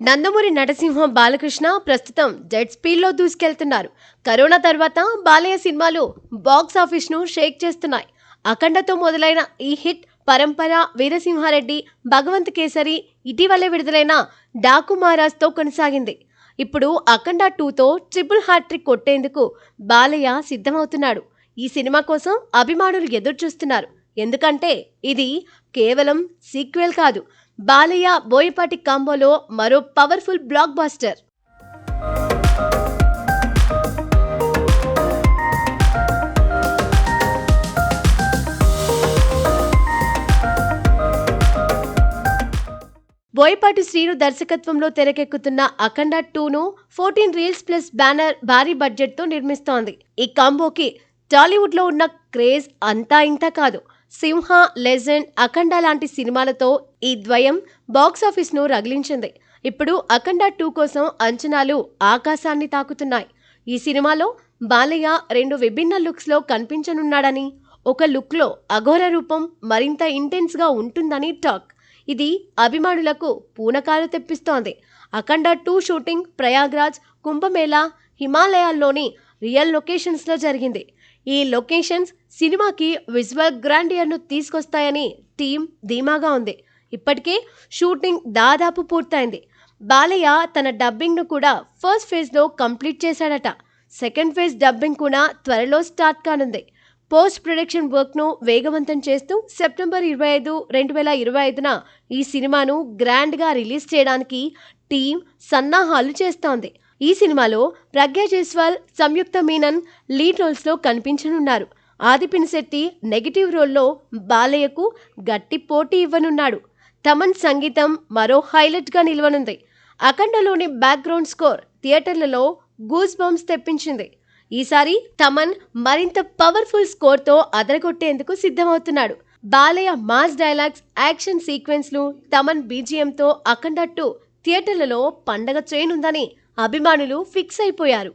నందమూరి నటసింహం బాలకృష్ణ ప్రస్తుతం జెట్ స్పీడ్లో దూసుకెళ్తున్నారు. కరోనా తర్వాత బాలయ్య సినిమాలు బాక్స్ ఆఫీస్ను షేక్ చేస్తున్నాయి. అఖండతో మొదలైన ఈ హిట్ పరంపర వీరసింహారెడ్డి, భగవంత్ కేసరి, ఇటీవలే విడుదలైన డాకు మహారాజ్తో కొనసాగింది. ఇప్పుడు అఖండ 2తో ట్రిపుల్ హ్యాట్రిక్ కొట్టేందుకు బాలయ్య సిద్ధమవుతున్నాడు. ఈ సినిమా కోసం అభిమానులు ఎదురుచూస్తున్నారు. ఎందుకంటే ఇది కేవలం సీక్వెల్ కాదు, బాలయ్య బోయపాటి కాంబోలో మరో powerful blockbuster. Boyapati Srinu దర్శకత్వంలో తెరకెక్కుతున్న అఖండ 2ను 14 రీల్స్ ప్లస్ బ్యానర్ భారీ బడ్జెట్తో నిర్మిస్తోంది. ఈ కాంబోకి టాలీవుడ్లో ఉన్న క్రేజ్ అంతా ఇంతా కాదు. సింహ, లెజెండ్, అఖండ లాంటి సినిమాలతో ఈ ద్వయం బాక్సాఫీస్ను రగిలించింది. ఇప్పుడు అఖండ 2 కోసం అంచనాలు ఆకాశాన్ని తాకుతున్నాయి. ఈ సినిమాలో బాలయ్య 2 విభిన్న లుక్స్లో కనిపించనున్నాడని, ఒక లుక్లో అఘోర రూపం మరింత ఇంటెన్స్గా ఉంటుందని టాక్. ఇది అభిమానులకు పూనకాలు తెప్పిస్తోంది. అఖండ 2 షూటింగ్ ప్రయాగ్రాజ్, కుంభమేళా, హిమాలయాల్లోని రియల్ లొకేషన్స్లో జరిగింది. ఈ లొకేషన్స్ సినిమాకి విజువల్ గ్రాండియర్ను తీసుకొస్తాయని టీం ధీమాగా ఉంది. ఇప్పటికే షూటింగ్ దాదాపు పూర్తయింది. బాలయ్య తన డబ్బింగ్ను కూడా ఫస్ట్ ఫేజ్లో కంప్లీట్ చేశాడట. సెకండ్ ఫేజ్ డబ్బింగ్ కూడా త్వరలో స్టార్ట్ కానుంది. పోస్ట్ ప్రొడక్షన్ వర్క్ను వేగవంతం చేస్తూ సెప్టెంబర్ 25, 2025న ఈ సినిమాను గ్రాండ్గా రిలీజ్ చేయడానికి టీం సన్నాహాలు చేస్తోంది. ఈ సినిమాలో ప్రజ్ఞా జైస్వాల్, సంయుక్త మీనన్ లీడ్ రోల్స్లో కనిపించనున్నారు. ఆది పినిశెట్టి నెగిటివ్ రోల్లో బాలయ్యకు గట్టి పోటీ ఇవ్వనున్నాడు. తమన్ సంగీతం మరో హైలైట్గా నిలవనుంది. అఖండలోని బ్యాక్గ్రౌండ్ స్కోర్ థియేటర్లలో గూస్ బంప్స్ తెప్పించింది. ఈసారి తమన్ మరింత పవర్ఫుల్ స్కోర్తో అదరగొట్టేందుకు సిద్ధమవుతున్నాడు. బాలయ్య మాస్ డైలాగ్స్, యాక్షన్ సీక్వెన్స్లు, తమన్ బీజిఎంతో అఖండ 2 థియేటర్లలో పండగ చేయనుందని అభిమానులు ఫిక్స్ అయిపోయారు.